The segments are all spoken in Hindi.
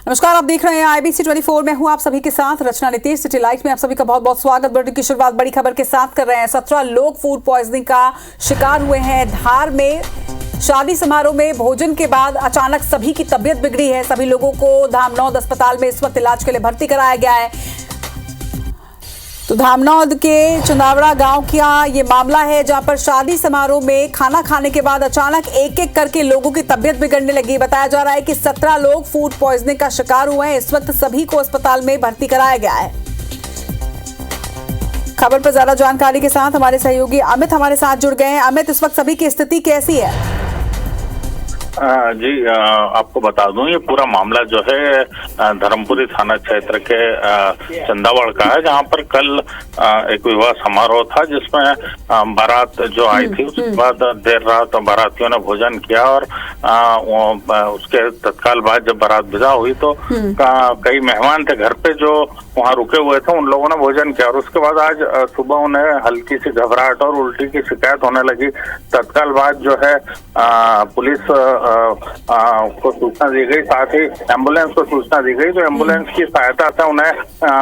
नमस्कार, आप देख रहे हैं IBC 24। मैं हूं आप सभी के साथ रचना नीतीश। सिटी लाइट में आप सभी का बहुत बहुत स्वागत। बुलेटिन की शुरुआत बड़ी खबर के साथ कर रहे हैं। 17 लोग फूड पॉइजनिंग का शिकार हुए हैं। धार में शादी समारोह में भोजन के बाद अचानक सभी की तबीयत बिगड़ी है। सभी लोगों को धामनौद अस्पताल में इस वक्त इलाज के लिए भर्ती कराया गया है। तो धामनौद के चंदावड़ा गांव का ये मामला है, जहां पर शादी समारोह में खाना खाने के बाद अचानक एक एक करके लोगों की तबीयत बिगड़ने लगी। बताया जा रहा है कि 17 लोग फूड पॉइजनिंग का शिकार हुए हैं। इस वक्त सभी को अस्पताल में भर्ती कराया गया है। खबर पर ज्यादा जानकारी के साथ हमारे सहयोगी अमित हमारे साथ जुड़ गए हैं। अमित, इस वक्त सभी की स्थिति कैसी है? जी, आपको बता दूं, ये पूरा मामला जो है धर्मपुरी थाना क्षेत्र के चंदावड़ का है, जहां पर कल एक विवाह समारोह था, जिसमें बारात जो आई थी। उसके बाद देर रात बारातियों ने भोजन किया और उसके तत्काल बाद जब बारात विदा हुई तो कई मेहमान थे घर पे जो वहाँ रुके हुए थे, उन लोगों ने भोजन किया और उसके बाद आज सुबह उन्हें हल्की सी घबराहट और उल्टी की शिकायत होने लगी। तत्काल बाद जो है पुलिस को सूचना दी गई, साथ ही एम्बुलेंस को सूचना दी गई। तो एम्बुलेंस की सहायता से उन्हें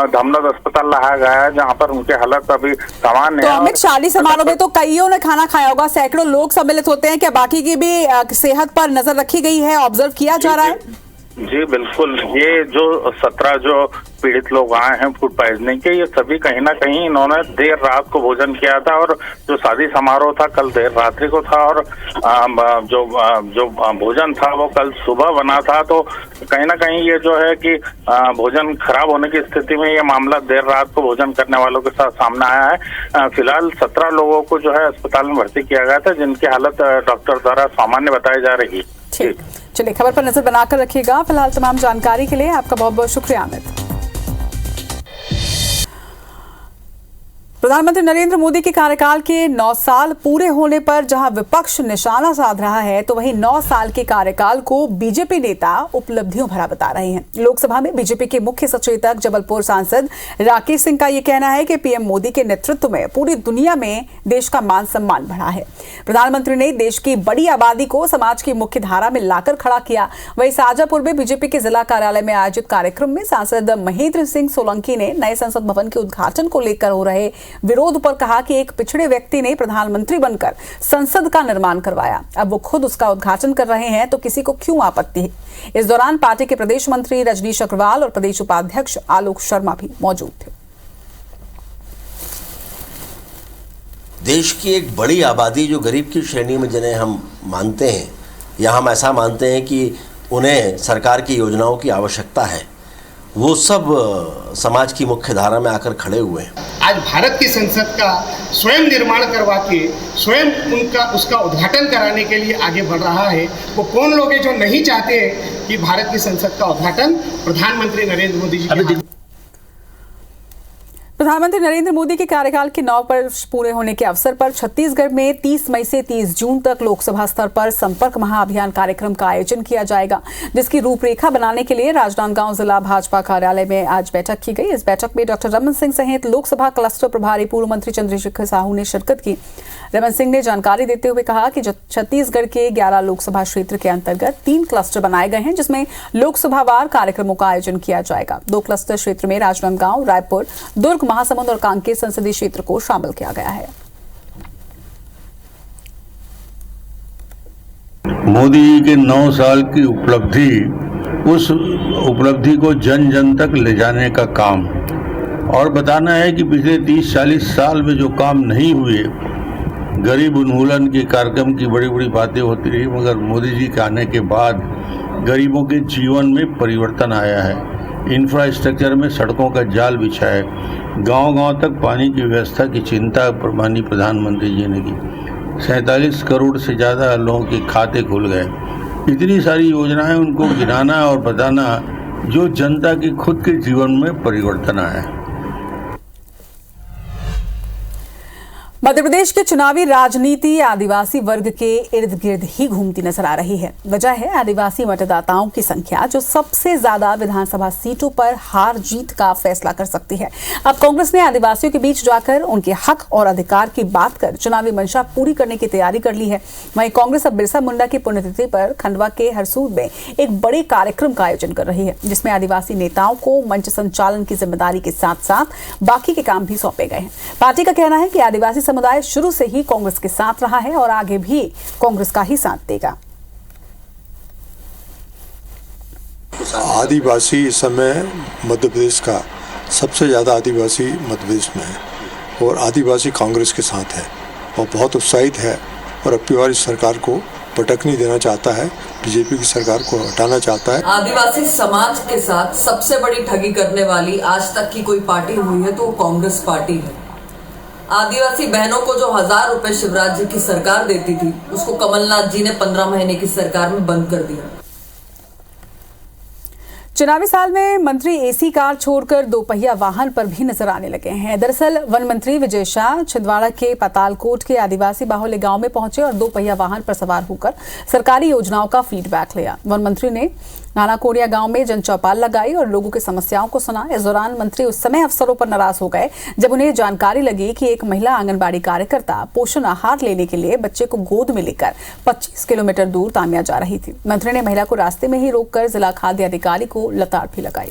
धामनौद अस्पताल लाया गया है, जहां पर उनकी हालत अभी सामान्य है। तो अमित, शादी समारोह में तो कईयों ने खाना खाया होगा, सैकड़ों लोग सम्मिलित होते हैं। क्या बाकी की भी सेहत पर नजर रखी गई है, ऑब्जर्व किया जा रहा है? जी बिल्कुल, ये जो 17 जो पीड़ित लोग आए हैं फूड पॉइजनिंग के, ये सभी कहीं ना कहीं इन्होंने देर रात को भोजन किया था और जो शादी समारोह था कल देर रात्रि को था और जो भोजन था वो कल सुबह बना था। तो कहीं ना कहीं ये जो है कि भोजन खराब होने की स्थिति में ये मामला देर रात को भोजन करने वालों के साथ सामने आया है। फिलहाल 17 लोगों को जो है अस्पताल में भर्ती किया गया था, जिनकी हालत डॉक्टर द्वारा सामान्य बताई जा रही है। ठीक, चलिए खबर पर नजर बनाकर रखिएगा। फिलहाल तमाम जानकारी के लिए आपका बहुत बहुत शुक्रिया अमित। प्रधानमंत्री नरेंद्र मोदी के कार्यकाल के 9 साल पूरे होने पर जहां विपक्ष निशाना साध रहा है, तो वहीं 9 साल के कार्यकाल को बीजेपी नेता उपलब्धियों भरा बता रहे हैं। लोकसभा में बीजेपी के मुख्य सचेतक जबलपुर सांसद राकेश सिंह का यह कहना है कि पीएम मोदी के नेतृत्व में पूरी दुनिया में देश का मान सम्मान बढ़ा है। प्रधानमंत्री ने देश की बड़ी आबादी को समाज की मुख्य धारा में लाकर खड़ा किया। वहीं शाजापुर में बीजेपी के जिला कार्यालय में आयोजित कार्यक्रम में सांसद महेंद्र सिंह सोलंकी ने नए संसद भवन के उद्घाटन को लेकर हो रहे विरोध पर कहा कि एक पिछड़े व्यक्ति ने प्रधानमंत्री बनकर संसद का निर्माण करवाया, अब वो खुद उसका उद्घाटन कर रहे हैं तो किसी को क्यों आपत्ति है। इस दौरान पार्टी के प्रदेश मंत्री रजनीश अग्रवाल और प्रदेश उपाध्यक्ष आलोक शर्मा भी मौजूद थे। देश की एक बड़ी आबादी जो गरीब की श्रेणी में जिन्हें हम मानते हैं या हम ऐसा मानते हैं कि उन्हें सरकार की योजनाओं की आवश्यकता है, वो सब समाज की मुख्य धारा में आकर खड़े हुए हैं। आज भारत की संसद का स्वयं निर्माण करवा के स्वयं उसका उद्घाटन कराने के लिए आगे बढ़ रहा है। वो कौन लोग हैं जो नहीं चाहते कि भारत की संसद का उद्घाटन प्रधानमंत्री नरेंद्र मोदी जी प्रधानमंत्री नरेंद्र मोदी के कार्यकाल के 9 वर्ष पूरे होने के अवसर पर छत्तीसगढ़ में 30 मई से 30 जून तक लोकसभा स्तर पर संपर्क महाअभियान कार्यक्रम का आयोजन किया जाएगा, जिसकी रूपरेखा बनाने के लिए राजनांदगांव जिला भाजपा कार्यालय में आज बैठक की गई। इस बैठक में डॉक्टर रमन सिंह सहित लोकसभा क्लस्टर प्रभारी पूर्व मंत्री चंद्रशेखर साहू ने शिरकत की। रमन सिंह ने जानकारी देते हुए कहा कि छत्तीसगढ़ के 11 लोकसभा क्षेत्र के अंतर्गत 3 क्लस्टर बनाए गए हैं, जिसमें लोकसभावार कार्यक्रमों का आयोजन किया जाएगा। 2 क्लस्टर क्षेत्र में राजनांदगांव, रायपुर, दुर्ग, महासमुंद और कांकेर संसदीय क्षेत्र को शामिल किया गया है। मोदी जी के 9 साल की उपलब्धि, उस उपलब्धि को जन जन तक ले जाने का काम और बताना है कि पिछले 30-40 साल में जो काम नहीं हुए, गरीब उन्मूलन के कार्यक्रम की बड़ी बड़ी बातें होती रही, मगर मोदी जी के आने के बाद गरीबों के जीवन में परिवर्तन आया है। इंफ्रास्ट्रक्चर में सड़कों का जाल बिछा है, गांव-गांव तक पानी की व्यवस्था की चिंता माननीय प्रधानमंत्री जी ने की। 47 करोड़ से ज़्यादा लोगों के खाते खुल गए। इतनी सारी योजनाएं, उनको गिनाना और बताना जो जनता के खुद के जीवन में परिवर्तन आया है। मध्य प्रदेश के चुनावी राजनीति आदिवासी वर्ग के इर्द गिर्द ही घूमती नजर आ रही है। वजह है आदिवासी मतदाताओं की संख्या जो सबसे ज्यादा विधानसभा सीटों पर हार जीत का फैसला कर सकती है। अब कांग्रेस ने आदिवासियों के बीच जाकर उनके हक और अधिकार की बात कर चुनावी मंशा पूरी करने की तैयारी कर ली है। वहीं कांग्रेस अब बिरसा मुंडा की पुण्यतिथि पर खंडवा के हरसूद में एक बड़े कार्यक्रम का आयोजन कर रही है, जिसमें आदिवासी नेताओं को मंच संचालन की जिम्मेदारी के साथ साथ बाकी के काम भी सौंपे गए हैं। पार्टी का कहना है कि आदिवासी समुदाय शुरू से ही कांग्रेस के साथ रहा है और आगे भी कांग्रेस का ही साथ देगा। आदिवासी इस समय मध्य प्रदेश का सबसे ज़्यादा आदिवासी मध्य प्रदेश में है और आदिवासी कांग्रेस के साथ है और बहुत उत्साहित है और अब की बार इस सरकार को पटक नहीं देना चाहता है, बीजेपी की सरकार को हटाना चाहता है। आदिवासी समाज के साथ सबसे बड़ी ठगी करने वाली आज तक की कोई पार्टी हुई है तो वो कांग्रेस पार्टी है। आदिवासी बहनों को जो 1000 रुपए शिवराज जी की सरकार देती थी, उसको कमलनाथ जी ने 15 महीने की सरकार में बंद कर दिया। चुनावी साल में मंत्री एसी कार छोड़कर दोपहिया वाहन पर भी नजर आने लगे हैं। दरअसल वन मंत्री विजय शाह छिंदवाड़ा के पातालकोट के आदिवासी बाहुल्य गांव में पहुंचे और दोपहिया वाहन पर सवार होकर सरकारी योजनाओं का फीडबैक लिया। वन मंत्री ने नाना कोड़िया गांव में जन चौपाल लगाई और लोगों की समस्याओं को सुना। इस दौरान मंत्री उस समय अफसरों पर नाराज हो गए जब उन्हें जानकारी लगी कि एक महिला आंगनबाड़ी कार्यकर्ता पोषण आहार लेने के लिए बच्चे को गोद में लेकर 25 किलोमीटर दूर तामिया जा रही थी। मंत्री ने महिला को रास्ते में ही रोककर जिला खाद्य अधिकारी को लताड़ भी लगाई।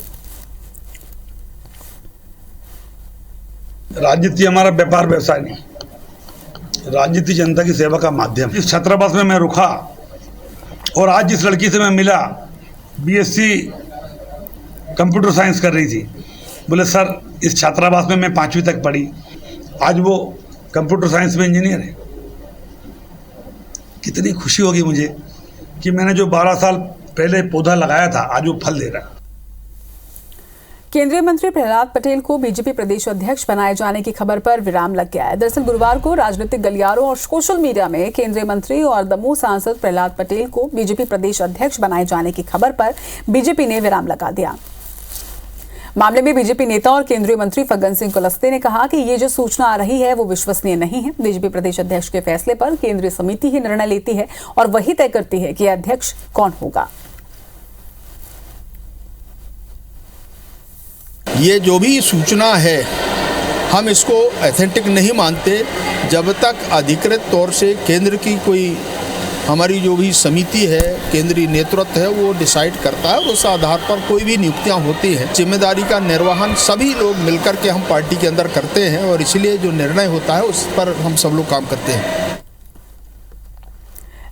राजनीति हमारा व्यापार व्यवसाय नहीं, राजनीति जनता की सेवा का माध्यम। इस छात्रावास में मैं रुका और आज जिस लड़की से मैं मिला, बीएससी कंप्यूटर साइंस कर रही थी, बोले सर इस छात्रावास में मैं 5वीं तक पढ़ी, आज वो कंप्यूटर साइंस में इंजीनियर है। कितनी खुशी होगी मुझे कि मैंने जो 12 साल पहले पौधा लगाया था आज वो फल दे रहा है। केंद्रीय मंत्री प्रहलाद पटेल को बीजेपी प्रदेश अध्यक्ष बनाए जाने की खबर पर विराम लग गया है। दरअसल गुरुवार को राजनीतिक गलियारों और सोशल मीडिया में केंद्रीय मंत्री और दमोह सांसद प्रहलाद पटेल को बीजेपी प्रदेश अध्यक्ष बनाए जाने की खबर पर बीजेपी ने विराम लगा दिया। मामले में बीजेपी नेता और केंद्रीय मंत्री फग्गन सिंह कुलस्ते ने कहा कि ये जो सूचना आ रही है वो विश्वसनीय नहीं है। बीजेपी प्रदेश अध्यक्ष के फैसले पर केंद्रीय समिति ही निर्णय लेती है और वही तय करती है कि अध्यक्ष कौन होगा। ये जो भी सूचना है हम इसको ऑथेंटिक नहीं मानते जब तक अधिकृत तौर से केंद्र की कोई हमारी जो भी समिति है, केंद्रीय नेतृत्व है, वो डिसाइड करता है और उस आधार पर कोई भी नियुक्तियां होती हैं। जिम्मेदारी का निर्वहन सभी लोग मिलकर के हम पार्टी के अंदर करते हैं और इसलिए जो निर्णय होता है उस पर हम सब लोग काम करते हैं।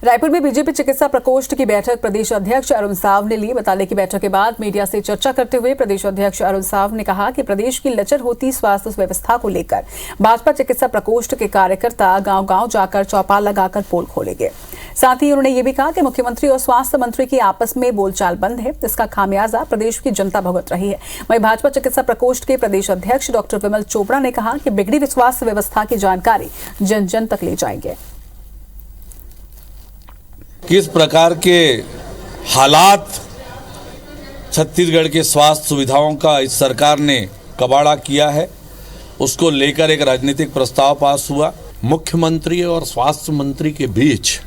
रायपुर में बीजेपी चिकित्सा प्रकोष्ठ की बैठक प्रदेश अध्यक्ष अरुण साव ने ली। बता दें कि बैठक के बाद मीडिया से चर्चा करते हुए प्रदेश अध्यक्ष अरुण साव ने कहा कि प्रदेश की लचर होती स्वास्थ्य व्यवस्था को लेकर भाजपा चिकित्सा प्रकोष्ठ के कार्यकर्ता गांव-गांव जाकर चौपाल लगाकर पोल खोलेंगे। साथ ही उन्होंने ये भी कहा कि मुख्यमंत्री और स्वास्थ्य मंत्री की आपस में बोलचाल बंद है, इसका खामियाजा प्रदेश की जनता भुगत रही है। वहीं भाजपा चिकित्सा प्रकोष्ठ के प्रदेश अध्यक्ष डॉक्टर विमल चोपड़ा ने कहा कि बिगड़ी स्वास्थ्य व्यवस्था की जानकारी जन जन तक ले जाएंगे। किस प्रकार के हालात छत्तीसगढ़ के स्वास्थ्य सुविधाओं का इस सरकार ने कबाड़ा किया है, उसको लेकर एक राजनीतिक प्रस्ताव पास हुआ। मुख्यमंत्री और स्वास्थ्य मंत्री के बीच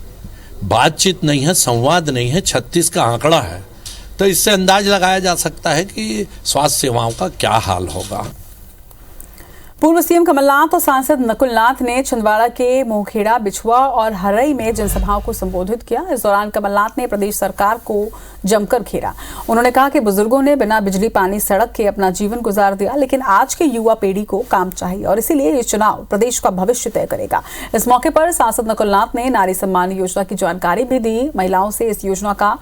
बातचीत नहीं है, संवाद नहीं है, 36 का आंकड़ा है, तो इससे अंदाज लगाया जा सकता है कि स्वास्थ्य सेवाओं का क्या हाल होगा। पूर्व सीएम कमलनाथ और सांसद नकुल नाथ ने छिंदवाड़ा के मोहखेड़ा, बिछुआ और हरई में जनसभाओं को संबोधित किया। इस दौरान कमलनाथ ने प्रदेश सरकार को जमकर घेरा। उन्होंने कहा कि बुजुर्गों ने बिना बिजली पानी सड़क के अपना जीवन गुजार दिया, लेकिन आज के युवा पीढ़ी को काम चाहिए और इसीलिए ये चुनाव प्रदेश का भविष्य तय करेगा। इस मौके पर सांसद नकुल नाथ ने नारी सम्मान योजना की जानकारी भी दी। महिलाओं से इस योजना का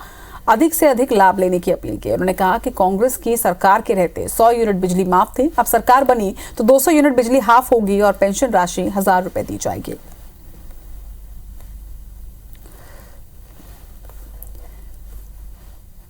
अधिक से अधिक लाभ लेने की अपील की। उन्होंने कहा कि कांग्रेस की सरकार के रहते 100 यूनिट बिजली माफ थे, अब सरकार बनी तो 200 यूनिट बिजली हाफ होगी और पेंशन राशि 1000 रुपए दी जाएगी।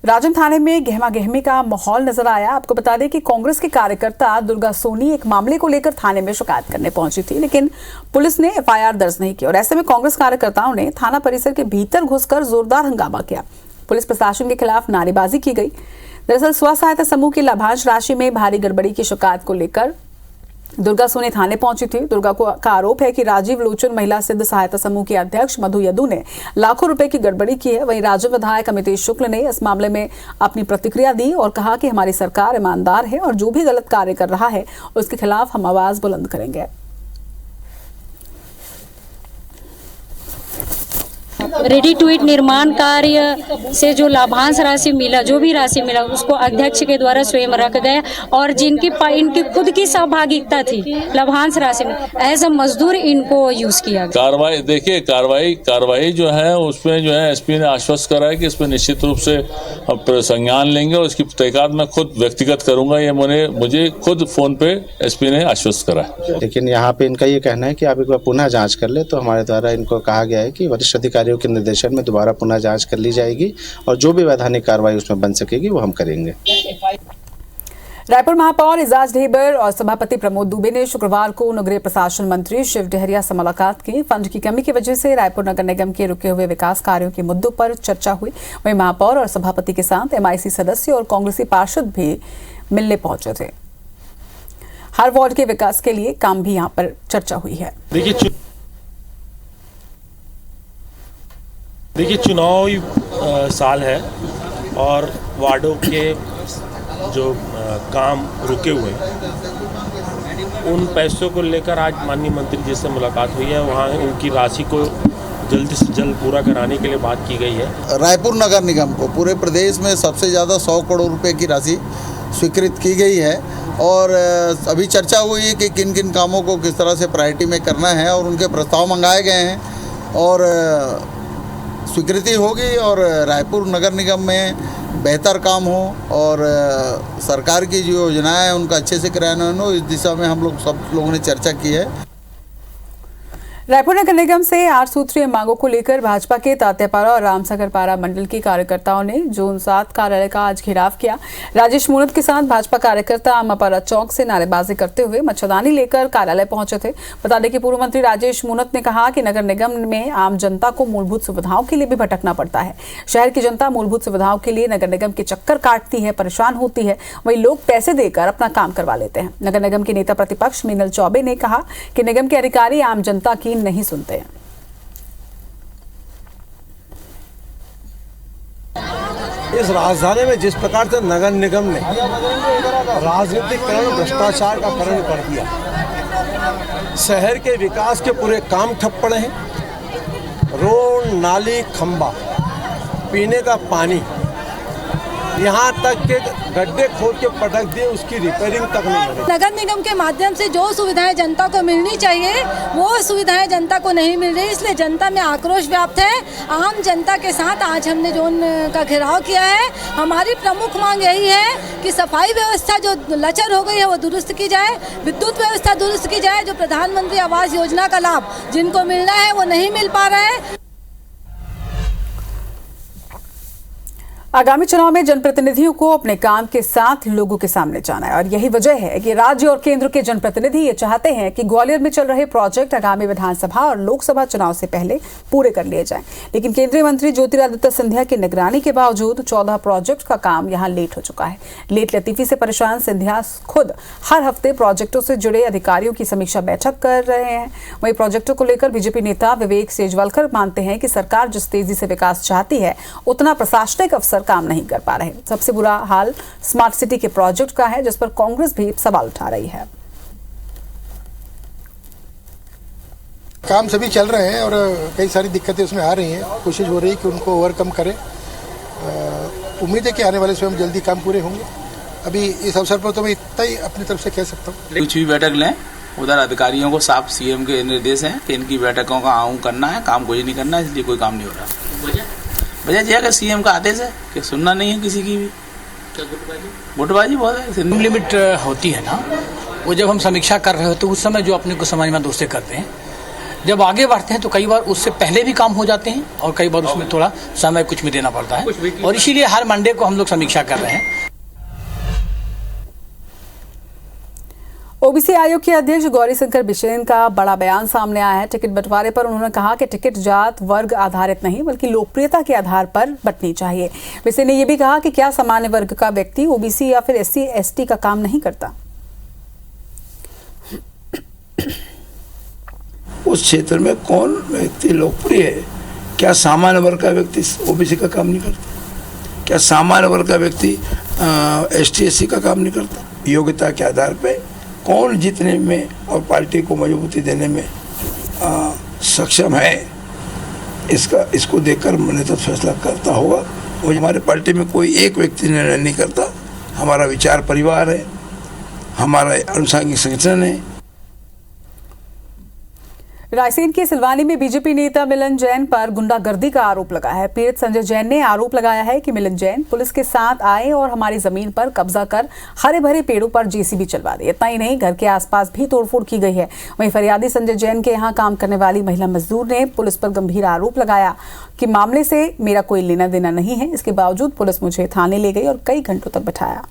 राजन थाने में गहमा गहमी का माहौल नजर आया। आपको बता दें कि कांग्रेस के कार्यकर्ता दुर्गा सोनी एक मामले को लेकर थाने में शिकायत करने पहुंची थी, लेकिन पुलिस ने एफआईआर दर्ज नहीं की और ऐसे में कांग्रेस कार्यकर्ताओं ने थाना परिसर के भीतर घुसकर जोरदार हंगामा किया। पुलिस प्रशासन के खिलाफ नारेबाजी की गई। दरअसल स्व सहायता समूह की लाभांश राशि में भारी गड़बड़ी की शिकायत को लेकर दुर्गा सोनी थाने पहुंची थी। दुर्गा का आरोप है कि राजीव लोचन महिला सिद्ध सहायता समूह के अध्यक्ष मधु यदु ने लाखों रुपए की गड़बड़ी की है। वहीं राजद विधायक अमितेश शुक्ल ने इस मामले में अपनी प्रतिक्रिया दी और कहा कि हमारी सरकार ईमानदार है और जो भी गलत कार्य कर रहा है उसके खिलाफ हम आवाज बुलंद करेंगे। रेडी टू ईट निर्माण कार्य से जो लाभांश राशि मिला, जो भी राशि मिला, उसको अध्यक्ष के द्वारा स्वयं रख गया और इनकी खुद की सहभागिता थी लाभांश राशि में, एज अ मजदूर इनको यूज किया गया। कार्रवाई देखिए, कार्रवाई जो है उसमें जो है एसपी ने आश्वस्त करा है कि इसमें निश्चित रूप से अब संज्ञान लेंगे और इसकी तहकीकात मैं खुद व्यक्तिगत करूंगा। ये मुझे खुद फोन पे एसपी ने आश्वस्त करा है। लेकिन यहाँ पे इनका ये कहना है कि आप एक बार पुनः जाँच कर ले, तो हमारे द्वारा इनको कहा गया है कि वरिष्ठ अधिकारियों के निर्देशन में दोबारा पुनः जांच कर ली जाएगी और जो भी वैधानिक कार्रवाई उसमें बन सकेगी वो हम करेंगे। रायपुर महापौर एजाज ढेबर और सभापति प्रमोद दुबे ने शुक्रवार को नगरीय प्रशासन मंत्री शिव डहरिया से मुलाकात की। फंड की कमी की वजह से रायपुर नगर निगम के रुके हुए विकास कार्यों के मुद्दों पर चर्चा हुई। वहीं महापौर और सभापति के साथ एमआईसी सदस्य और कांग्रेसी पार्षद भी मिलने पहुंचे थे। हर वार्ड के विकास के लिए काम भी यहाँ पर चर्चा हुई है। देखिए, चुनावी साल है और वार्डों के जो काम रुके हुए हैं उन पैसों को लेकर आज माननीय मंत्री जी से मुलाकात हुई है। वहाँ उनकी राशि को जल्द से जल्द पूरा कराने के लिए बात की गई है। रायपुर नगर निगम को पूरे प्रदेश में सबसे ज़्यादा 100 करोड़ रुपए की राशि स्वीकृत की गई है और अभी चर्चा हुई है कि किन किन कामों को किस तरह से प्रायोरिटी में करना है और उनके प्रस्ताव मंगाए गए हैं और स्वीकृति होगी और रायपुर नगर निगम में बेहतर काम हो और सरकार की जो योजनाएं हैं उनका अच्छे से क्रियान्वयन हो, इस दिशा में हम लोग सब लोगों ने चर्चा की है। रायपुर नगर निगम से 8 सूत्रीय मांगों को लेकर भाजपा के तात्यापारा और रामसागरपारा मंडल के कार्यकर्ताओं ने जोन 7 कार्यालय का आज घेराव किया। राजेश मूणत के साथ भाजपा कार्यकर्ता आमापारा चौक से नारेबाजी करते हुए मच्छरदानी लेकर कार्यालय पहुंचे थे। बता दें कि पूर्व मंत्री राजेश मूणत ने कहा कि नगर निगम में आम जनता को मूलभूत सुविधाओं के लिए भी भटकना पड़ता है। शहर की जनता मूलभूत सुविधाओं के लिए नगर निगम के चक्कर काटती है, परेशान होती है, वहीं लोग पैसे देकर अपना काम करवा लेते हैं। नगर निगम के नेता प्रतिपक्ष मीनल चौबे ने कहा कि निगम के अधिकारी आम जनता की नहीं सुनते हैं। इस राजधानी में जिस प्रकार से नगर निगम ने राजनीतिकरण, भ्रष्टाचार का करण कर दिया, शहर के विकास के पूरे काम ठप पड़े हैं। रोड, नाली, खंबा, पीने का पानी, यहाँ तक के गड्ढे खोद के पटक दिए, उसकी रिपेयरिंग तक नहीं हो रही। नगर निगम के माध्यम से जो सुविधाएं जनता को मिलनी चाहिए वो सुविधाएं जनता को नहीं मिल रही, इसलिए जनता में आक्रोश व्याप्त है। आम जनता के साथ आज हमने जोन का घेराव किया है। हमारी प्रमुख मांग यही है कि सफाई व्यवस्था जो लचर हो गई है वो दुरुस्त की जाए, विद्युत व्यवस्था दुरुस्त की जाए। जो प्रधानमंत्री आवास योजना का लाभ जिनको मिलना है वो नहीं मिल पा रहा है। आगामी चुनाव में जनप्रतिनिधियों को अपने काम के साथ लोगों के सामने जाना है और यही वजह है कि राज्य और केंद्र के जनप्रतिनिधि ये चाहते हैं कि ग्वालियर में चल रहे प्रोजेक्ट आगामी विधानसभा और लोकसभा चुनाव से पहले पूरे कर लिए जाएं। लेकिन केंद्रीय मंत्री ज्योतिरादित्य सिंधिया की निगरानी के बावजूद 14 प्रोजेक्ट का काम यहां लेट हो चुका है। लेट लतीफी से परेशान सिंधिया खुद हर हफ्ते प्रोजेक्टों से जुड़े अधिकारियों की समीक्षा बैठक कर रहे हैं। वहीं प्रोजेक्टों को लेकर बीजेपी नेता विवेक सेजवालकर मानते हैं कि सरकार जिस तेजी से विकास चाहती है उतना प्रशासनिक अफसर काम नहीं कर पा रहे। सबसे बुरा हाल स्मार्ट सिटी के प्रोजेक्ट का है, जिस पर कांग्रेस भी सवाल उठा रही है। काम सभी चल रहे हैं और कई सारी दिक्कतें उसमें आ रही हैं। कोशिश हो रही है कि उनको ओवरकम करें। उम्मीद है कि आने वाले समय जल्दी काम पूरे होंगे। अभी इस अवसर पर तो मैं इतना ही अपनी तरफ से कह सकता हूँ। कुछ भी बैठक लें, उधर अधिकारियों को साफ सीएम के निर्देश हैं कि इनकी बैठकों का आऊँ करना है, काम कोई नहीं करना है, इसलिए कोई काम नहीं हो रहा। वजह यह है कि सीएम का आदेश है कि सुनना नहीं है किसी की भी। गुटबाजी बहुत है। लिमिट होती है ना, वो जब हम समीक्षा कर रहे होते उस समय जो अपने को समझ में दोस्ते करते हैं, जब आगे बढ़ते हैं तो कई बार उससे पहले भी काम हो जाते हैं और कई बार उसमें थोड़ा समय कुछ में देना पड़ता है और इसीलिए हर मंडे को हम लोग समीक्षा कर रहे हैं। ओबीसी आयोग के अध्यक्ष गौरीशंकर बिसेन का बड़ा बयान सामने आया है। टिकट बंटवारे पर उन्होंने कहा कि टिकट जात वर्ग आधारित नहीं बल्कि लोकप्रियता के आधार पर बंटनी चाहिए। बिसेन ने यह भी कहा कि क्या सामान्य वर्ग का व्यक्ति ओबीसी या फिर एससी एसटी का काम नहीं करता। उस क्षेत्र में कौन व्यक्ति लोकप्रिय है? क्या सामान्य वर्ग का व्यक्ति ओबीसी का काम नहीं करता? क्या सामान्य वर्ग का व्यक्ति एसटी एससी का काम नहीं करता? योग्यता के आधार पे कौन जीतने में और पार्टी को मजबूती देने में सक्षम है, इसको देखकर मैंने तो फैसला करता होगा। वो हमारे पार्टी में कोई एक व्यक्ति निर्णय नहीं करता। हमारा विचार परिवार है, हमारा अनुसांगिक संगठन है। रायसेन के सिलवानी में बीजेपी नेता मिलन जैन पर गुंडागर्दी का आरोप लगा है। पीड़ित संजय जैन ने आरोप लगाया है कि मिलन जैन पुलिस के साथ आए और हमारी जमीन पर कब्जा कर हरे भरे पेड़ों पर जेसीबी चलवा दी। इतना ही नहीं, घर के आसपास भी तोड़फोड़ की गई है। वहीं फरियादी संजय जैन के यहाँ काम करने वाली महिला मजदूर ने पुलिस पर गंभीर आरोप लगाया कि मामले से मेरा कोई लेना देना नहीं है। इसके बावजूद पुलिस मुझे थाने ले गई और कई घंटों तक बैठाया।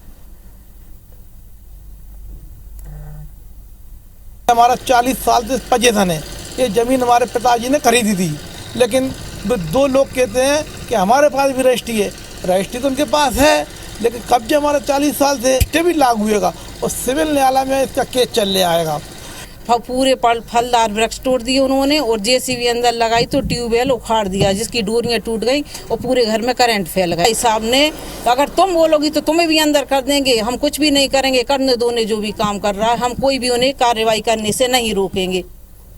हमारा 40 साल से पजेशन है। ये जमीन हमारे पिताजी ने खरीदी थी, लेकिन दो लोग कहते हैं कि हमारे पास भी रजिस्ट्री है। रजिस्ट्री तो उनके पास है, लेकिन कब्जे हमारा 40 साल से भी लागू होगा और सिविल न्यायालय में इसका केस चलने आएगा। पूरे फलदार वृक्ष तोड़ दिए उन्होंने और जेसीबी अंदर लगाई तो ट्यूबवेल उखाड़ दिया, जिसकी डोरियां टूट गई और पूरे घर में करंट फैल गया। साहब ने अगर तुम बोलोगी तो तुम्हें भी अंदर कर देंगे, हम कुछ भी नहीं करेंगे, करने दो ने जो भी काम कर रहा है, हम कोई भी उन्हें कार्रवाई करने से नहीं रोकेंगे।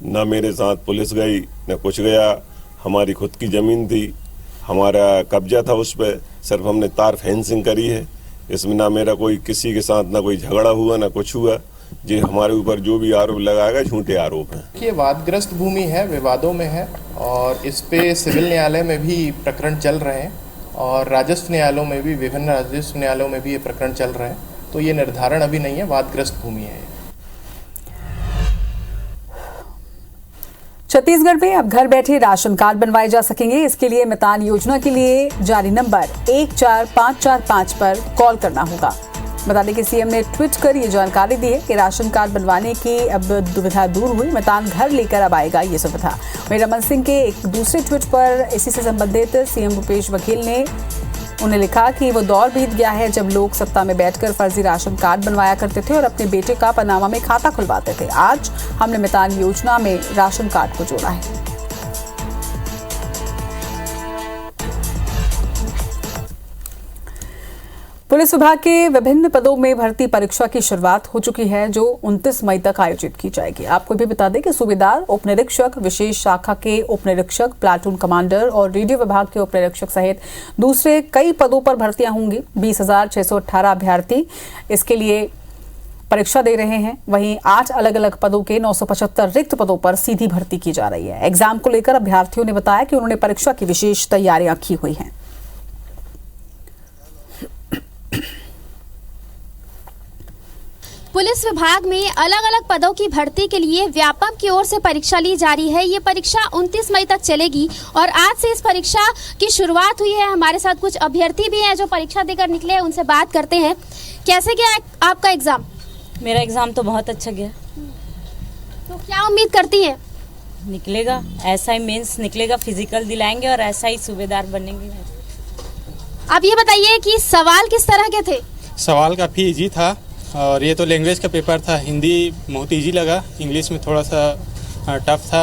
ना मेरे साथ पुलिस गई न कुछ गया। हमारी खुद की जमीन थी, हमारा कब्जा था उस पर, सिर्फ हमने तार फेंसिंग करी है। इसमें ना मेरा कोई किसी के साथ ना कोई झगड़ा हुआ ना कुछ हुआ। जी हमारे ऊपर जो भी आरोप लगाएगा झूठे आरोप हैं। ये वादग्रस्त भूमि है, विवादों में है और इस पे सिविल न्यायालय में भी प्रकरण चल रहे हैं और राजस्व न्यायालयों में भी, विभिन्न राजस्व न्यायालयों में भी ये प्रकरण चल रहे हैं। तो ये निर्धारण अभी नहीं है, वादग्रस्त भूमि है। छत्तीसगढ़ में अब घर बैठे राशन कार्ड बनवाए जा सकेंगे। इसके लिए मितान योजना के लिए जारी नंबर 14545 पर कॉल करना होगा। बता दें कि सीएम ने ट्वीट कर ये जानकारी दी है कि राशन कार्ड बनवाने की अब दुविधा दूर हुई। मितान घर लेकर अब आएगा ये सुविधा। वहीं रमन सिंह के एक दूसरे ट्वीट पर इसी से संबंधित सीएम भूपेश बघेल ने उन्हें लिखा कि वो दौर बीत गया है जब लोग सत्ता में बैठकर फर्जी राशन कार्ड बनवाया करते थे और अपने बेटे का पनामा में खाता खुलवाते थे। आज हमने मितान योजना में राशन कार्ड को जोड़ा है। पुलिस विभाग के विभिन्न पदों में भर्ती परीक्षा की शुरुआत हो चुकी है, जो 29 मई तक आयोजित की जाएगी। आपको भी बता दें कि सूबेदार, उपनिरीक्षक, विशेष शाखा के उपनिरीक्षक, प्लाटून कमांडर और रेडियो विभाग के उपनिरीक्षक सहित दूसरे कई पदों पर भर्तियां होंगी। 20,618 अभ्यर्थी इसके लिए परीक्षा दे रहे हैं। वहीं 8 अलग अलग पदों के 975 रिक्त पदों पर सीधी भर्ती की जा रही है। एग्जाम को लेकर अभ्यर्थियों ने बताया कि उन्होंने परीक्षा की विशेष तैयारियां की हुई हैं। पुलिस विभाग में अलग अलग पदों की भर्ती के लिए व्यापम की ओर से परीक्षा ली जा रही है। ये परीक्षा 29 मई तक चलेगी और आज से इस परीक्षा की शुरुआत हुई है। हमारे साथ कुछ अभ्यर्थी भी हैं जो परीक्षा देकर निकले हैं, उनसे बात करते हैं। कैसे गया आपका एग्जाम? मेरा एग्जाम तो बहुत अच्छा गया। तो क्या उम्मीद करती हैं? निकलेगा एसआई मेंस निकलेगा, फिजिकल दिलाएंगे और एसआई सूबेदार बनेंगे। अब ये बताइए कि सवाल किस तरह के थे? सवाल काफ़ी इजी था और ये तो लैंग्वेज का पेपर था। हिंदी बहुत इजी लगा, इंग्लिश में थोड़ा सा टफ था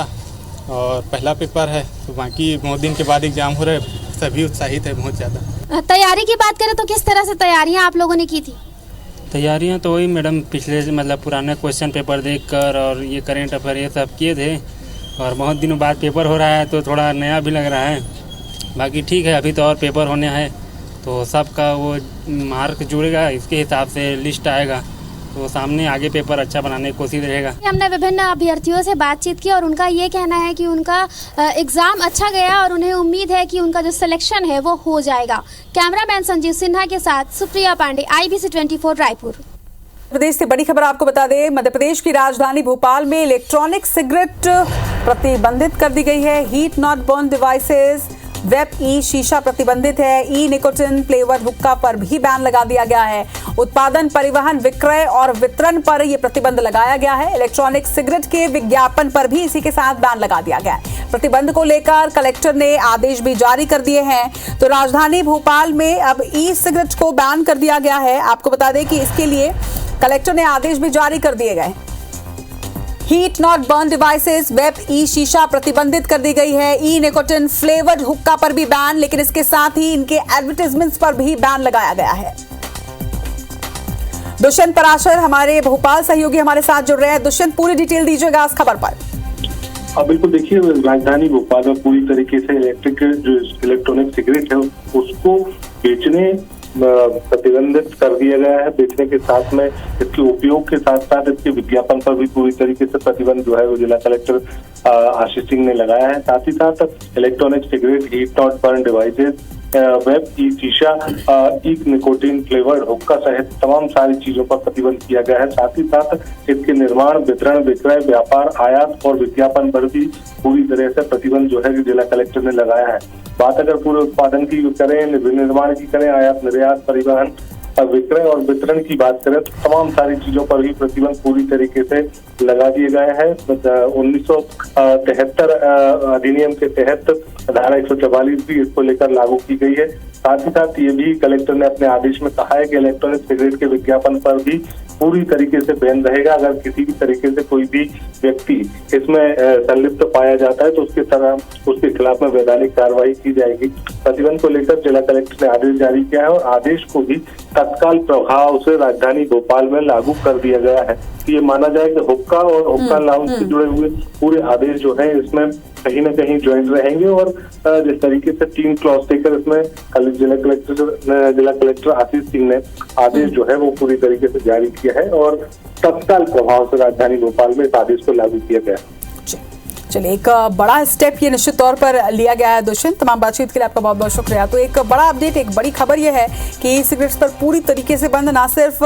और पहला पेपर है तो बाकी बहुत दिन के बाद एग्जाम हो रहा है, सभी उत्साहित है बहुत ज़्यादा। तैयारी की बात करें तो किस तरह से तैयारियां आप लोगों ने की थी? तैयारियां तो वही मैडम, पिछले मतलब पुराने क्वेश्चन पेपर देखकर और ये करेंट अफेयर ये सब किए थे और बहुत दिनों बाद पेपर हो रहा है तो थोड़ा नया भी लग रहा है। बाकी ठीक है, अभी तो और पेपर होने हैं तो सबका वो मार्क जुड़ेगा, इसके हिसाब से लिस्ट आएगा तो सामने आगे पेपर अच्छा बनाने की कोशिश रहेगा। हमने विभिन्न अभ्यर्थियों से बातचीत की और उनका ये कहना है कि उनका एग्जाम अच्छा गया और उन्हें उम्मीद है कि उनका जो सिलेक्शन है वो हो जाएगा। कैमरामैन संजीव सिन्हा के साथ सुप्रिया पांडे, IBC 24 रायपुर। प्रदेश से बड़ी खबर आपको बता दें, मध्य प्रदेश की राजधानी भोपाल में इलेक्ट्रॉनिक सिगरेट प्रतिबंधित कर दी गई है। Heat not burn devices, vape e शीशा प्रतिबंधित है। ई निकोटिन फ्लेवर हुक्का पर भी बैन लगा दिया गया है। उत्पादन, परिवहन, विक्रय और वितरण पर यह प्रतिबंध लगाया गया है। इलेक्ट्रॉनिक सिगरेट के विज्ञापन पर भी इसी के साथ बैन लगा दिया गया है। प्रतिबंध को लेकर कलेक्टर ने आदेश भी जारी कर दिए हैं। तो राजधानी भोपाल में अब ई सिगरेट को बैन कर दिया गया है। आपको बता दें कि इसके लिए कलेक्टर ने आदेश भी जारी कर दिए गए। Heat not burn devices, vape e शीशा प्रतिबंधित कर दी गई है। ई निकोटिन फ्लेवर्ड हुक्का पर भी बैन, लेकिन इसके साथ ही इनके एडवर्टाइजमेंट्स पर भी बैन लगाया गया है। दुष्यंत पराशर हमारे भोपाल सहयोगी हमारे साथ जुड़ रहे हैं। दुष्यंत, पूरी डिटेल दीजिएगा इस खबर पर। हाँ बिल्कुल, देखिए राजधानी भोपाल में पूरी तरीके से इलेक्ट्रॉनिक सिगरेट है उसको बेचने प्रतिबंधित कर दिया गया है। बेचने के साथ में इसके उपयोग के साथ साथ इसके विज्ञापन पर भी पूरी तरीके से प्रतिबंध जो है वो जिला कलेक्टर आशीष सिंह ने लगाया है। साथ ही साथ electronic cigarette, heat not burn devices, vape e शीशा, ई निकोटिन फ्लेवर्ड हुक्का सहित तमाम सारी चीजों पर प्रतिबंध किया गया है। साथ ही साथ इसके निर्माण, वितरण, विक्रय, व्यापार, आयात और विज्ञापन पर भी पूरी तरह से प्रतिबंध जो है जिला कलेक्टर ने लगाया है। बात अगर पूरे उत्पादन की करें, निर्माण की करें, आयात निर्यात, परिवहन, विक्रय और वितरण की बात करें तो तमाम सारी चीजों पर भी प्रतिबंध पूरी तरीके से लगा दिए गए हैं। 1973 अधिनियम के तहत धारा 144 भी इसको लेकर लागू की गई है। साथ ही साथ ये भी कलेक्टर ने अपने आदेश में कहा है कि इलेक्ट्रॉनिक सिगरेट के विज्ञापन पर भी पूरी तरीके से बैन रहेगा। अगर किसी भी तरीके से कोई भी व्यक्ति इसमें संलिप्त पाया जाता है तो उसके खिलाफ में वैधानिक कार्रवाई की जाएगी। प्रतिबंध को लेकर जिला कलेक्टर ने आदेश जारी किया है और आदेश को भी तत्काल प्रभाव से राजधानी भोपाल में लागू कर दिया गया है। ये माना जाए कि हुक्का और हुक्का लाउंज से जुड़े हुए पूरे आदेश जो है इसमें कहीं न कहीं ज्वाइंट रहेंगे और जिस तरीके से 3 क्लॉज देकर इसमें कल जिला कलेक्टर आशीष सिंह ने आदेश जो है वो पूरी तरीके से जारी किया है और तत्काल प्रभाव से राजधानी भोपाल में इस आदेश को लागू किया गया है। चलिए, एक बड़ा स्टेप ये निश्चित तौर पर लिया गया है। दुष्यंत, तमाम बातचीत के लिए आपका बहुत बहुत शुक्रिया। तो एक बड़ा अपडेट, एक बड़ी खबर यह है कि ई सिगरेट्स पर पूरी तरीके से बंद, ना सिर्फ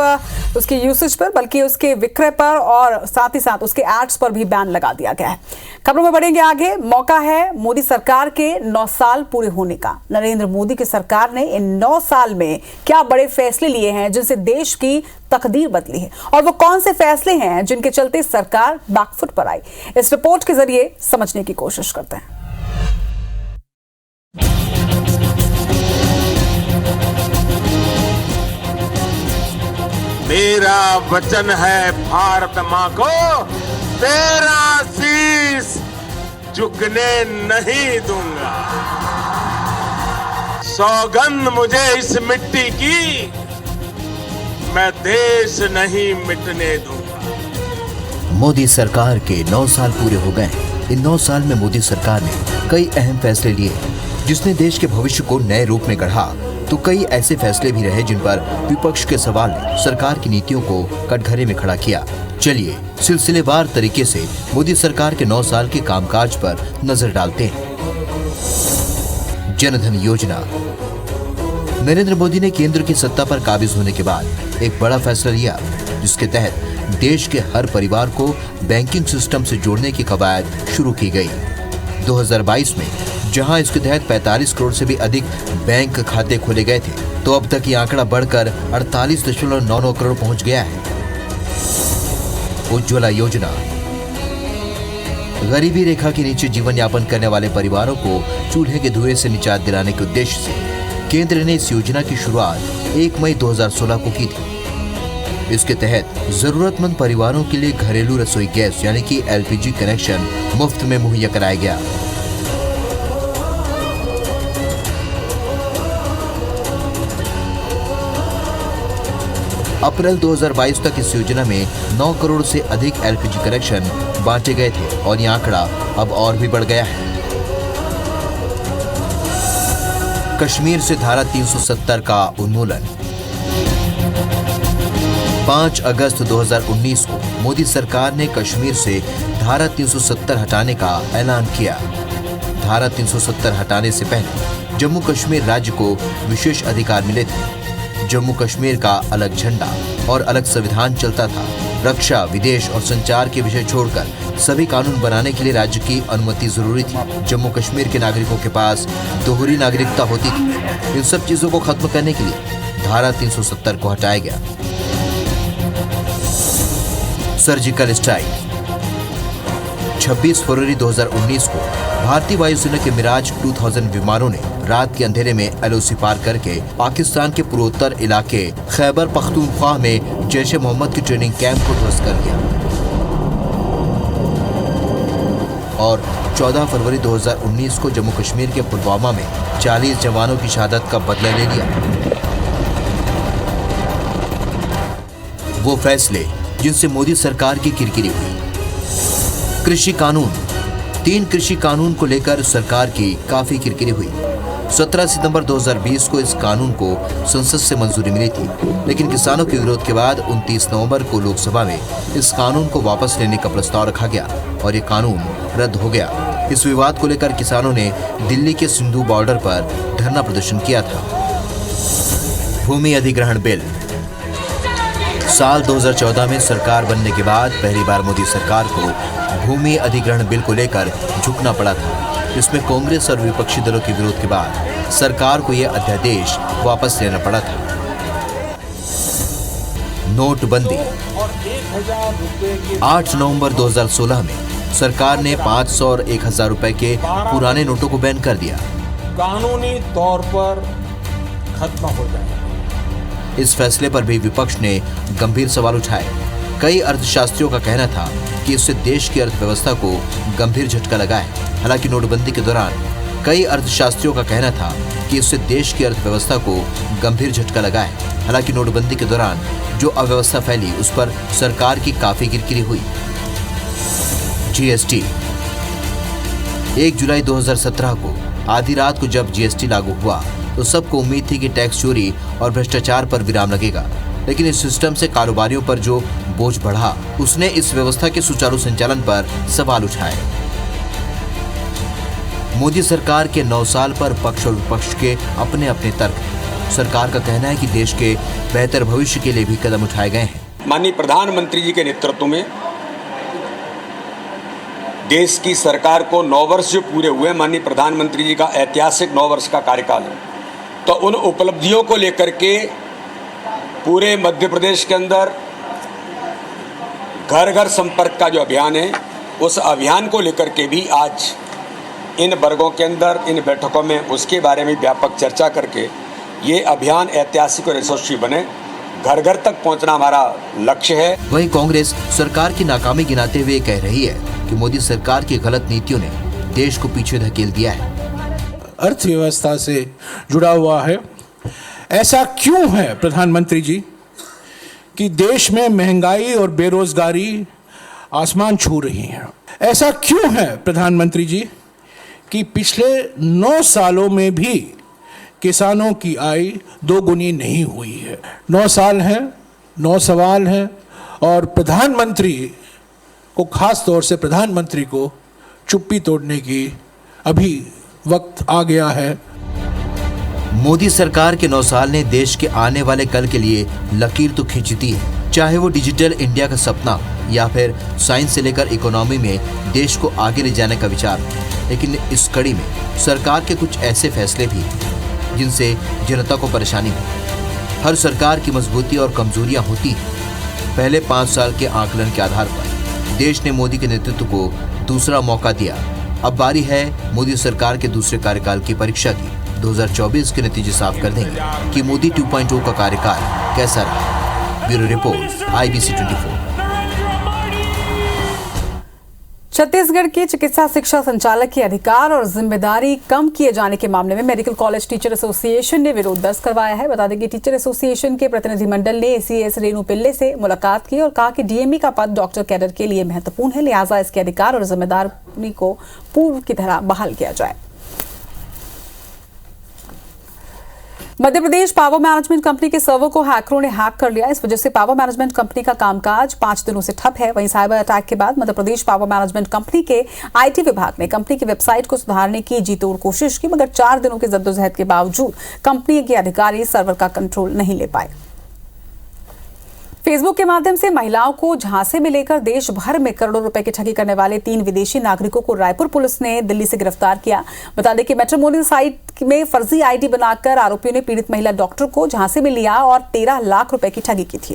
उसके यूसेज पर बल्कि उसके विक्रय पर और साथ ही साथ उसके एड्स पर भी बैन लगा दिया गया है। खबरों में बढ़ेंगे आगे। मौका है मोदी सरकार के 9 साल पूरे होने का। नरेंद्र मोदी की सरकार ने इन 9 साल में क्या बड़े फैसले लिए हैं जिनसे देश की तकदीर बदली है, और वो कौन से फैसले हैं जिनके चलते सरकार बैकफुट पर आई, इस रिपोर्ट के जरिए समझने की कोशिश करते हैं। मेरा वचन है भारत मां को, तेरा शीश झुकने नहीं दूंगा। सौगंध मुझे इस मिट्टी की, मैं देश नहीं मिटने दूंगा। मोदी सरकार के 9 साल पूरे हो गए। इन 9 साल में मोदी सरकार ने कई अहम फैसले लिए जिसने देश के भविष्य को नए रूप में गढ़ा, तो कई ऐसे फैसले भी रहे जिन पर विपक्ष के सवाल ने सरकार की नीतियों को कटघरे में खड़ा किया। चलिए सिलसिलेवार तरीके से मोदी सरकार के 9 साल के कामकाज पर नजर डालते हैं। जनधन योजना। नरेंद्र मोदी ने केंद्र की सत्ता पर काबिज होने के बाद एक बड़ा फैसला लिया जिसके तहत देश के हर परिवार को बैंकिंग सिस्टम से जोड़ने की कवायद शुरू की गई। 2022 में जहां इसके तहत 45 करोड़ से भी अधिक बैंक खाते खोले गए थे, तो अब तक ये आंकड़ा बढ़कर 48.99 करोड़ पहुंच गया है। उज्ज्वला योजना। गरीबी रेखा के नीचे जीवन यापन करने वाले परिवारों को चूल्हे के धुएं से निजात दिलाने के उद्देश्य से केंद्र ने इस योजना की शुरुआत 1 मई 2016 को की थी। इसके तहत जरूरतमंद परिवारों के लिए घरेलू रसोई गैस यानी कि एलपीजी कनेक्शन मुफ्त में मुहैया कराया गया। अप्रैल 2022 तक इस योजना में 9 करोड़ से अधिक एलपीजी कनेक्शन बांटे गए थे और यह आंकड़ा अब और भी बढ़ गया है। कश्मीर से धारा 370 का उन्मूलन। 5 अगस्त 2019 को मोदी सरकार ने कश्मीर से धारा 370 हटाने का ऐलान किया। धारा 370 हटाने से पहले जम्मू कश्मीर राज्य को विशेष अधिकार मिले थे। जम्मू कश्मीर का अलग झंडा और अलग संविधान चलता था। रक्षा, विदेश और संचार के विषय छोड़कर सभी कानून बनाने के लिए राज्य की अनुमति जरूरी थी। जम्मू कश्मीर के नागरिकों के पास दोहरी नागरिकता होती थी। इन सब चीजों को खत्म करने के लिए धारा 370 को हटाया गया। Surgical strike. 26 फरवरी 2019 को भारतीय वायुसेना के मिराज 2000 विमानों ने रात के अंधेरे में एलओसी पार करके पाकिस्तान के पूर्वोत्तर इलाके खैबर पख्तूनख्वा में जैश-ए-मोहम्मद की ट्रेनिंग कैंप को ध्वस्त कर दिया। और 14 फरवरी 2019 को जम्मू कश्मीर के पुलवामा में 40 जवानों की शहादत का बदला ले लिया। वो फैसले जिनसे मोदी सरकार की किरकिरी हुई। कृषि कानून, 3 कृषि कानून को लेकर सरकार की काफी किरकिरी हुई। 17 सितंबर 2020 को इस कानून को संसद से मंजूरी मिली थी, लेकिन किसानों के विरोध के बाद 29 नवंबर को लोकसभा में इस कानून को वापस लेने का प्रस्ताव रखा गया और ये कानून रद्द हो गया। इस विवाद को लेकर किसानों ने दिल्ली के सिंधु बॉर्डर पर धरना प्रदर्शन किया था। भूमि अधिग्रहण बिल। साल 2014 में सरकार बनने के बाद पहली बार मोदी सरकार को भूमि अधिग्रहण बिल को लेकर झुकना पड़ा था। इसमें कांग्रेस और विपक्षी दलों के विरोध के बाद सरकार को यह अध्यादेश वापस लेना पड़ा था। नोटबंदी। 8 नवंबर 2016 में सरकार ने 500 और 1000 रुपए के पुराने नोटों को बैन कर दिया। कानूनी तौर पर खत्म हो जाए। इस फैसले पर भी विपक्ष ने गंभीर सवाल उठाए। कई अर्थशास्त्रियों का कहना था कि इससे देश की अर्थव्यवस्था को गंभीर झटका लगा है। हालांकि नोटबंदी के दौरान कई अर्थशास्त्रियों का कहना था कि इससे देश की अर्थव्यवस्था को गंभीर झटका लगा है। हालांकि नोटबंदी के दौरान जो अव्यवस्था फैली उस पर सरकार की काफी किरकिरी हुई। जीएसटी। 1 जुलाई 2017 को आधी रात को जब जीएसटी लागू हुआ तो सबको उम्मीद थी कि टैक्स चोरी और भ्रष्टाचार पर विराम लगेगा, लेकिन इस सिस्टम से कारोबारियों पर जो बोझ बढ़ा उसने इस व्यवस्था के सुचारू संचालन पर सवाल उठाए। मोदी सरकार के 9 साल पर पक्ष और विपक्ष के अपने अपने तर्क। सरकार का कहना है कि देश के बेहतर भविष्य के लिए भी कदम उठाए गए हैं। माननीय प्रधानमंत्री जी के नेतृत्व में देश की सरकार को 9 वर्ष जो पूरे हुए, माननीय प्रधानमंत्री जी का ऐतिहासिक 9 वर्ष का कार्यकाल है, तो उन उपलब्धियों को लेकर के पूरे मध्य प्रदेश के अंदर घर घर संपर्क का जो अभियान है, उस अभियान को लेकर के भी आज इन वर्गों के अंदर इन बैठकों में उसके बारे में व्यापक चर्चा करके ये अभियान ऐतिहासिक और यशस्वी बने, घर घर तक पहुंचना हमारा लक्ष्य है। वहीं कांग्रेस सरकार की नाकामी गिनाते हुए कह रही है कि मोदी सरकार की गलत नीतियों ने देश को पीछे धकेल दिया है। अर्थव्यवस्था से जुड़ा हुआ है। ऐसा क्यों है प्रधानमंत्री जी कि देश में महंगाई और बेरोजगारी आसमान छू रही है? ऐसा क्यों है प्रधानमंत्री जी कि पिछले 9 सालों में भी किसानों की आय 2 गुनी नहीं हुई है? 9 साल हैं, 9 सवाल हैं और प्रधानमंत्री को, खास तौर से प्रधानमंत्री को चुप्पी तोड़ने की अभी वक्त आ गया है। मोदी सरकार के 9 साल ने देश के आने वाले कल के लिए लकीर तो खींच दी है, चाहे वो डिजिटल इंडिया का सपना या फिर साइंस से लेकर इकोनॉमी में देश को आगे ले जाने का विचार। लेकिन इस कड़ी में सरकार के कुछ ऐसे फैसले भी हैं जिनसे जनता को परेशानी हो। हर सरकार की मजबूती और कमजोरियां होती हैं। पहले 5 साल के आकलन के आधार पर देश ने मोदी के नेतृत्व को दूसरा मौका दिया। अब बारी है मोदी सरकार के दूसरे कार्यकाल की परीक्षा की। 2024 के नतीजे साफ कर देंगे कि मोदी 2.0 का कार्यकाल कैसा रहा। Bureau report, IBC 24। छत्तीसगढ़ के चिकित्सा शिक्षा संचालक के अधिकार और जिम्मेदारी कम किए जाने के मामले में मेडिकल कॉलेज टीचर एसोसिएशन ने विरोध दर्ज करवाया है। बता दें कि टीचर एसोसिएशन के प्रतिनिधिमंडल ने ACS रेणु पिल्ले से मुलाकात की और कहा कि DME का पद डॉक्टर कैडर के लिए महत्वपूर्ण है, लिहाजा इसके अधिकार और जिम्मेदारी को पूर्व की तरह बहाल किया जाए। Madhya Pradesh power management company के सर्वर को हैकरों ने हैक कर लिया। इस वजह से पावर मैनेजमेंट कंपनी का कामकाज 5 दिनों से ठप है। वहीं साइबर अटैक के बाद Madhya Pradesh power management company के IT विभाग ने कंपनी की वेबसाइट को सुधारने की जी तोड़ कोशिश की, मगर 4 दिनों की जद्दोजहद के बावजूद कंपनी के अधिकारी सर्वर का कंट्रोल नहीं ले पाए। फेसबुक के माध्यम से महिलाओं को झांसे में लेकर देश भर में करोड़ों रुपए की ठगी करने वाले 3 विदेशी नागरिकों को रायपुर पुलिस ने दिल्ली से गिरफ्तार किया। बता दें कि मैट्रिमोनियल साइट में फर्जी ID बनाकर आरोपियों ने पीड़ित महिला डॉक्टर को झांसे में लिया और 13 लाख रुपए की ठगी की थी।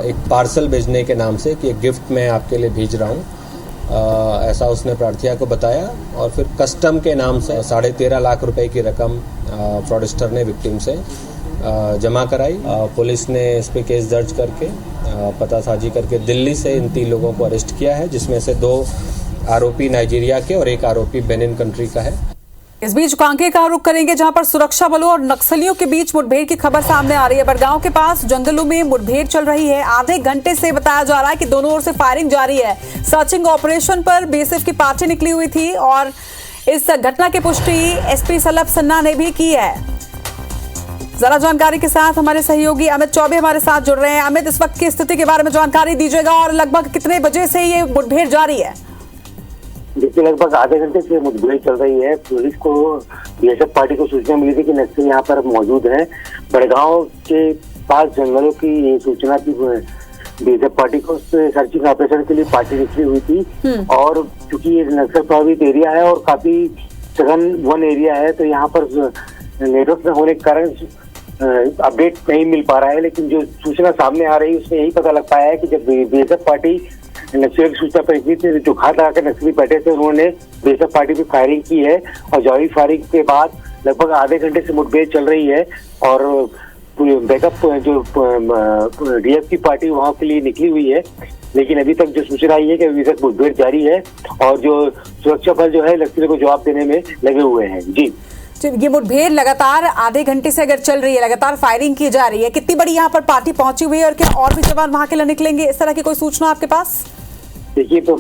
एक पार्सल भेजने के नाम से कि एक गिफ्ट मैं आपके लिए भेज रहा हूँ, ऐसा उसने प्रार्थिया को बताया और फिर कस्टम के नाम से 13.5 लाख रुपए की रकम फ्रॉडस्टर ने विक्टिम से जमा कराई। पुलिस ने इस पे केस दर्ज करके पतासाजी करके दिल्ली से इन 3 लोगों को अरेस्ट किया है, जिसमें से 2 आरोपी नाइजीरिया के और 1 आरोपी बेनिन कंट्री का है। इस बीच कांकेर का रुख करेंगे, जहां पर सुरक्षा बलों और नक्सलियों के बीच मुठभेड़ की खबर सामने आ रही है। बड़गांव के पास जंगलों में मुठभेड़ चल रही है। आधे घंटे से बताया जा रहा है कि दोनों ओर से फायरिंग जारी है। सर्चिंग ऑपरेशन पर बीएसएफ की पार्टी निकली हुई थी और इस घटना की पुष्टि एसपी सलभ सन्ना ने भी की है। जरा जानकारी के साथ हमारे सहयोगी अमित चौबे हमारे साथ जुड़ रहे हैं। अमित, इस वक्त की स्थिति के बारे में जानकारी दीजिएगा और लगभग कितने बजे से ये मुठभेड़ जारी है? देखिए, लगभग आधे घंटे से मुठभेड़ चल रही है। पुलिस को बीएसएफ पार्टी को सूचना मिली थी कि नक्सली यहाँ पर मौजूद है। बड़गांव के पास जंगलों की सूचना थी, बीएसएफ पार्टी को सर्चिंग ऑपरेशन के लिए पार्टी निकली हुई थी और चूंकि ये नक्सल प्रभावित एरिया है और काफी सघन वन एरिया है, तो यहाँ पर नेटवर्क न होने के कारण अपडेट नहीं मिल पा रहा है। लेकिन जो सूचना सामने आ रही है उसमें यही पता लग पाया है कि जब बीएसएफ पार्टी नक्सलियों की सूचना पर निकली थी, जो घात लगाकर नक्सली बैठे थे, उन्होंने बीएसएफ पार्टी पर फायरिंग की है और जवाबी फायरिंग के बाद लगभग आधे घंटे से मुठभेड़ चल रही है और बैकअप जो डीएफ की पार्टी वहां के लिए निकली हुई है। लेकिन अभी तक जो सूचना आई है कि अभी तक मुठभेड़ जारी है और जो सुरक्षा बल जो है नक्सलियों को जवाब देने में लगे हुए हैं। जी, ये मुठभेड़ लगातार आधे घंटे से अगर चल रही है, लगातार फायरिंग की जा रही है, कितनी बड़ी यहाँ पर पार्टी पहुंची हुई है और क्या और भी जवान वहां के लिए निकलेंगे, इस तरह की कोई सूचना आपके पास? देखिए, तो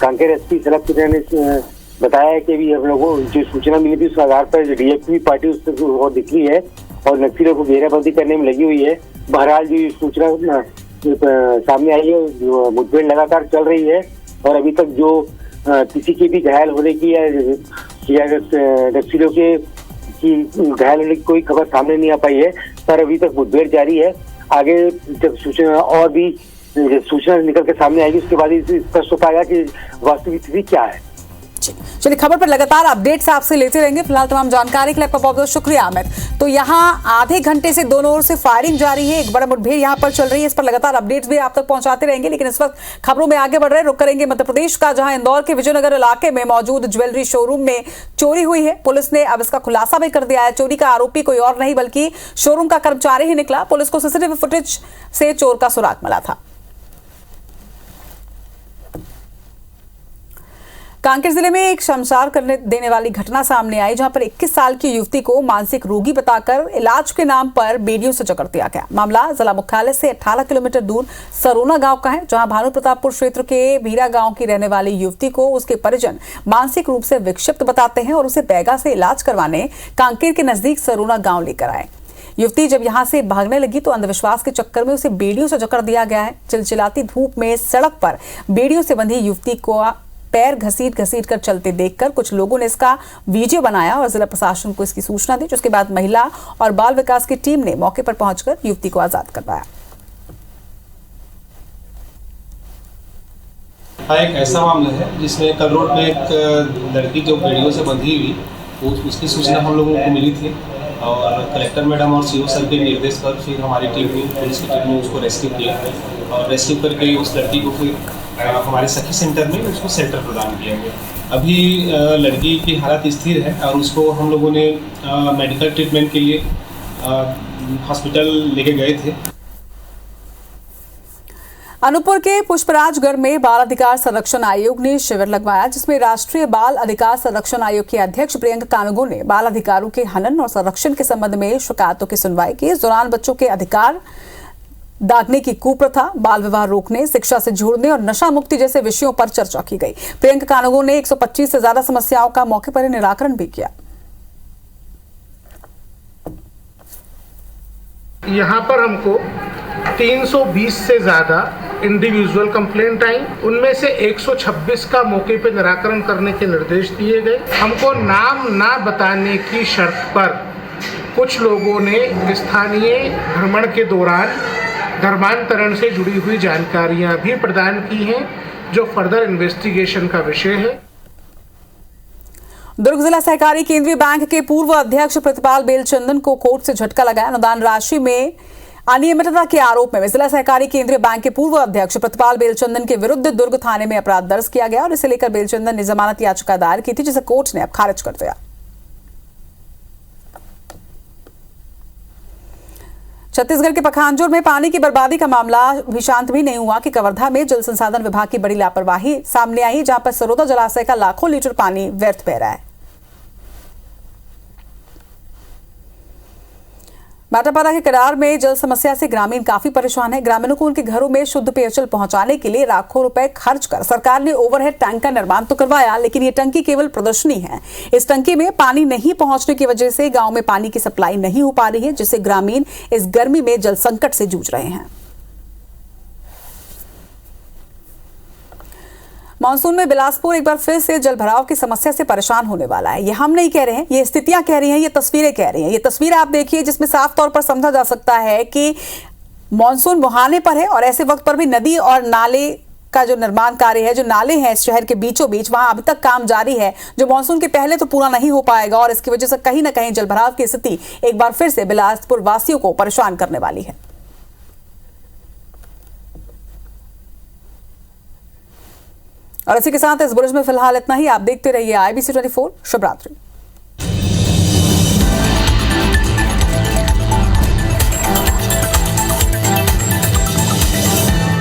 कांकेर एसपी सलभ सन्ना ने बताया है कि अभी हम लोगों को जो सूचना मिली थी उस आधार पर डीएफ की पार्टी उस पर निकली है और नक्सलियों को घेराबंदी करने में लगी हुई है। बहरहाल जो सूचना सामने आई है, मुठभेड़ लगातार चल रही है और अभी तक जो किसी के भी घायल होने की या नक्सलियों के घायल होने की कोई खबर सामने नहीं आ पाई है, पर अभी तक मुठभेड़ जारी है। आगे जब सूचना और भी सूचना निकल के सामने आएगी उसके बाद ही स्पष्ट हो पाएगा कि वास्तविक स्थिति क्या है। चलिए, खबर पर लगातार अपडेट्स आपसे लेते रहेंगे। फिलहाल तमाम जानकारी के लिए आपका बहुत बहुत शुक्रिया अमित। तो यहाँ आधे घंटे से दोनों ओर से फायरिंग जारी है, एक बड़ा मुठभेड़ यहाँ पर चल रही है, इस पर लगातार अपडेट्स भी आप तक पहुंचाते रहेंगे। लेकिन इस वक्त खबरों में आगे बढ़ रहे, रुक करेंगे मध्य प्रदेश का, जहां इंदौर के विजयनगर इलाके में मौजूद ज्वेलरी शोरूम में चोरी हुई है। पुलिस ने अब इसका खुलासा भी कर दिया है। चोरी का आरोपी कोई और नहीं बल्कि शोरूम का कर्मचारी ही निकला। पुलिस को सीसीटीवी फुटेज से चोर का सुराग मिला था। कांकेर जिले में एक शर्मसार करने देने वाली घटना सामने आई, जहां पर 21 साल की युवती को मानसिक रोगी बताकर इलाज के नाम पर बेड़ियों से जकड़ दिया गया। मामला जिला मुख्यालय से 18 किलोमीटर दूर सरोना गांव का है, जहां भानु प्रतापपुर क्षेत्र के भीरा गांव की रहने वाली युवती को उसके परिजन मानसिक रूप से विक्षिप्त बताते हैं और उसे बैगा से इलाज करवाने कांकेर के नजदीक सरोना गाँव लेकर आए। युवती जब यहां से भागने लगी तो अंधविश्वास के चक्कर में उसे बेड़ियों से जकड़ दिया गया है। चिलचिलाती धूप में सड़क पर बेड़ियों से बंधी युवती को पैर घसीट कर चलते देखकर कुछ लोगों ने इसका वीडियो बनाया और जिला प्रशासन को इसकी सूचना दी, जिसके बाद महिला और बाल विकास की टीम ने मौके पर पहुंचकर युवती को आजाद करवाया। हाँ, एक ऐसा मामला है जिसमें कल रोड पे एक लड़की जो बेड़ियों से बंधी हुई, उसकी सूचना हम लोगों को मिली थी और कलेक्टर मैडम और सीओ सर के निर्देश पर फिर हमारी टीम ने, पुलिस की टीम ने उसको रेस्क्यू किया और रेस्क्यू करके उस लड़की को फिर हमारे सखी सेंटर में उसको सेंटर प्रदान किया गया। अभी लड़की की हालत स्थिर है और उसको हम लोगों ने मेडिकल ट्रीटमेंट के लिए हॉस्पिटल लेके गए थे। अनूपपुर के पुष्पराजगढ़ में बाल अधिकार संरक्षण आयोग ने शिविर लगवाया, जिसमें राष्ट्रीय बाल अधिकार संरक्षण आयोग के अध्यक्ष प्रियंका कानूगो ने बाल अधिकारों के हनन और संरक्षण के संबंध में शिकायतों की सुनवाई की। इस दौरान बच्चों के अधिकार, दागने की कुप्रथा, बाल विवाह रोकने, शिक्षा से जोड़ने और नशा मुक्ति जैसे विषयों पर चर्चा की गई। प्रियंका कानूगो ने 125 से ज्यादा समस्याओं का मौके पर निराकरण भी किया। यहाँ पर हमको 320 से ज्यादा इंडिविजुअल कंप्लेंट आई, उनमें से 126 का मौके पर निराकरण करने के निर्देश दिए गए। हमको नाम ना बताने की शर्त पर कुछ लोगों ने स्थानीय भ्रमण के दौरान धर्मांतरण से जुड़ी हुई जानकारियां भी प्रदान की हैं, जो फर्दर इन्वेस्टिगेशन का विषय है। दुर्ग जिला सहकारी केंद्रीय बैंक के पूर्व अध्यक्ष प्रतिपाल बेलचंदन को कोर्ट से झटका लगा। अनुदान राशि में अनियमितता के आरोप में जिला सहकारी केंद्रीय बैंक के पूर्व अध्यक्ष प्रतिपाल बेलचंदन के विरुद्ध दुर्ग थाने में अपराध दर्ज किया गया और इसे लेकर बेलचंदन ने जमानत याचिका दायर की थी, जिसे कोर्ट ने अब खारिज कर दिया। छत्तीसगढ़ के पखांजूर में पानी की बर्बादी का मामला भी शांत भी नहीं हुआ कि कवर्धा में जल संसाधन विभाग की बड़ी लापरवाही सामने आई, जहां पर सरोदा जलाशय का लाखों लीटर पानी व्यर्थ बह रहा है। भाटापारा के करार में जल समस्या से ग्रामीण काफी परेशान है। ग्रामीणों को उनके घरों में शुद्ध पेयजल पहुंचाने के लिए लाखों रुपए खर्च कर सरकार ने ओवरहेड टैंक का निर्माण तो करवाया, लेकिन ये टंकी केवल प्रदर्शनी है। इस टंकी में पानी नहीं पहुंचने की वजह से गांव में पानी की सप्लाई नहीं हो पा रही है, जिससे ग्रामीण इस गर्मी में जल संकट से जूझ रहे हैं। मानसून में बिलासपुर एक बार फिर से जलभराव की समस्या से परेशान होने वाला है। ये हम नहीं कह रहे हैं, ये स्थितियां कह रही हैं, ये तस्वीरें कह रही हैं। ये तस्वीरें आप देखिए जिसमें साफ तौर पर समझा जा सकता है कि मानसून मुहाने पर है और ऐसे वक्त पर भी नदी और नाले का जो निर्माण कार्य है, जो नाले हैं इस शहर के बीचों बीच, वहां अभी तक काम जारी है, जो मानसून के पहले तो पूरा नहीं हो पाएगा और इसकी वजह से कहीं ना कहीं जलभराव की स्थिति एक बार फिर से बिलासपुर वासियों को परेशान करने वाली है। और इसी के साथ इस बुलेटिन में फिलहाल इतना ही। आप देखते रहिए IBC 24। शुभ रात्रि।